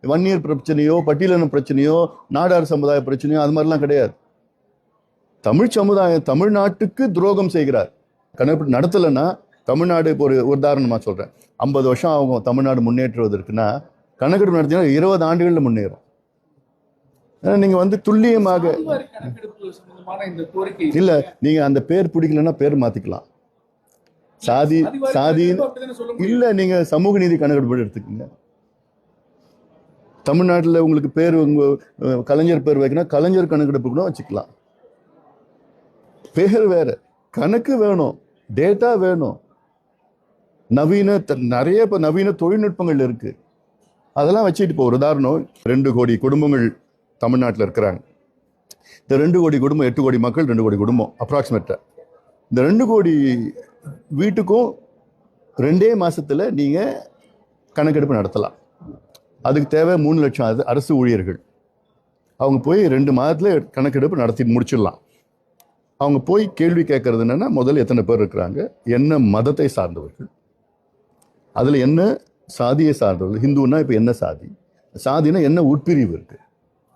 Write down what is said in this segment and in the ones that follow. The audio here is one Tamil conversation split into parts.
வன்னியர் பிரச்சனையோ பட்டியலின பிரச்சனையோ நாடார் சமுதாய பிரச்சனையோ அது மாதிரிலாம் கிடையாது. தமிழ் சமுதாயம் தமிழ்நாட்டுக்கு துரோகம் செய்கிறார். கணக்கு நடத்தலைன்னா தமிழ்நாடு இப்போ ஒரு உதாரணமா சொல்றேன், 50 வருஷம் அவங்க தமிழ்நாடு முன்னேற்றுவதற்குன்னா கணக்கெடுப்பு நடத்தினா 20 ஆண்டுகள்ல முன்னேறும். நீங்க வந்து துல்லியமாக இல்ல, நீங்க அந்த பேர் பிடிக்கலன்னா பேர் மாத்திக்கலாம். சாதி சாதி இல்ல, நீங்க சமூக நீதி கணக்கெடுப்பு எடுத்துக்கோங்க. தமிழ்நாட்டில் உங்களுக்கு பேர் உங்க கலைஞர் பேர் வைக்கணும், கலைஞர் கணக்கெடுப்பு கூட வச்சுக்கலாம். பேர் வேற, கணக்கு வேணும், டேட்டா வேணும். நிறைய இப்ப நவீன தொழில்நுட்பங்கள் இருக்கு, அதெல்லாம் வச்சுட்டு இப்போ ஒரு உதாரணம், 2 கோடி குடும்பங்கள் தமிழ்நாட்டில் இருக்கிறாங்க. இந்த 2 கோடி குடும்பம் 8 கோடி மக்கள், 2 கோடி குடும்பம் அப்ராக்சிமேட்டா. இந்த 2 கோடி வீட்டுக்கும் 2 மாசத்துல நீங்க கணக்கெடுப்பு நடத்தலாம். அதுக்கு தேவை 3 லட்சம் அரசு ஊழியர்கள். அவங்க போய் 2 மாதத்துல கணக்கெடுப்பு நடத்தி முடிச்சிடலாம். அவங்க போய் கேள்வி கேட்கறது என்னன்னா, முதல்ல எத்தனை பேர் இருக்கிறாங்க, என்ன மதத்தை சார்ந்தவர்கள், அதுல என்ன சாதியை சார்ந்தவர்கள், ஹிந்துன்னா இப்ப என்ன சாதி, சாதினா என்ன உட்பிரிவு இருக்கு,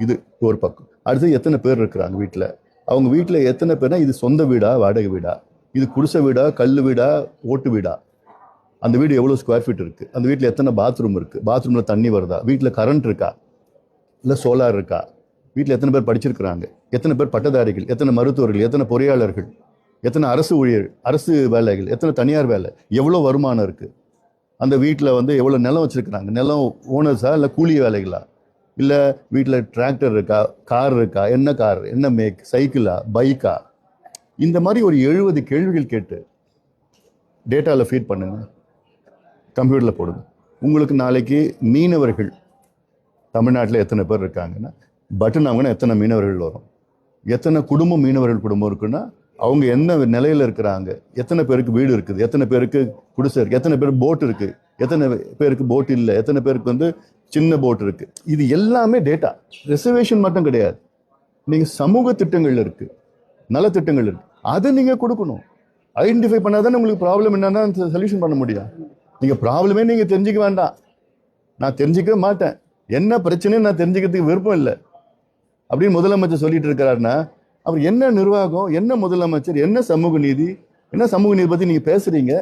இது ஒரு பக்கம். அடுத்து எத்தனை பேர் இருக்கிறாங்க வீட்டில், அவங்க வீட்டில் எத்தனை பேர்னா இது சொந்த வீடா வாடகை வீடா, இது குடிசை வீடா கல் வீடா ஓட்டு வீடா, அந்த வீடு எவ்வளோ ஸ்கொயர் ஃபீட் இருக்கு, அந்த வீட்டில் எத்தனை பாத்ரூம் இருக்கு, பாத்ரூம்ல தண்ணி வருதா, வீட்டில் கரண்ட் இருக்கா இல்லை சோலார் இருக்கா, வீட்டில் எத்தனை பேர் படிச்சிருக்கிறாங்க, எத்தனை பேர் பட்டதாரிகள், எத்தனை மருத்துவர்கள், எத்தனை பொறியாளர்கள், எத்தனை அரசு ஊழியர், அரசு வேலைகள், எத்தனை தனியார் வேலை, எவ்வளோ வருமானம் இருக்கு, அந்த வீட்டில் வந்து எவ்வளோ நிலம் வச்சிருக்கிறாங்க, நிலம் ஓனர்ஸா இல்லை கூலி வேலைகளா, இல்லை வீட்டில் டிராக்டர் இருக்கா, கார் இருக்கா, என்ன கார், என்ன மேக், சைக்கிளா பைக்கா, இந்த மாதிரி ஒரு 70 கேள்விகள் கேட்டு டேட்டாவில் ஃபீட் பண்ணுங்க, கம்ப்யூட்டரில் போடுங்க. உங்களுக்கு நாளைக்கு மீனவர்கள் தமிழ்நாட்டில் எத்தனை பேர் இருக்காங்கன்னா பட்டன் ஆகுனா எத்தனை மீனவர்கள் வரும், எத்தனை குடும்பம் மீனவர்கள் குடும்பம் இருக்குன்னா அவங்க என்ன நிலையில இருக்கிறாங்க, எத்தனை பேருக்கு வீடு இருக்குது, எத்தனை பேருக்கு குடிசை இருக்கு, எத்தனை பேருக்கு போட் இருக்கு, எத்தனை பேருக்கு போட் இல்லை, எத்தனை பேருக்கு வந்து சின்ன போட் இருக்கு. இது எல்லாமே டேட்டா. ரிசர்வேஷன் மட்டும் கிடையாது, நீங்க சமூக திட்டங்கள் இருக்கு, நலத்திட்டங்கள் இருக்கு, அதை நீங்க கொடுக்கணும். ஐடென்டிஃபை பண்ணாதானே உங்களுக்கு ப்ராப்ளம் என்னன்னா சொல்யூஷன் பண்ண முடியும். நீங்க ப்ராப்ளமே நீங்க தெரிஞ்சுக்க வேண்டாம், நான் தெரிஞ்சுக்கவே மாட்டேன், என்ன பிரச்சனைன்னு நான் தெரிஞ்சுக்கிறதுக்கு விருப்பம் இல்லை அப்படின்னு முதலமைச்சர் சொல்லிட்டு இருக்கிறாருன்னா அவர் என்ன நிர்வாகம், என்ன முதலமைச்சர், என்ன சமூக நீதி, என்ன சமூக நீதி பத்தி நீங்க பேசுறீங்க?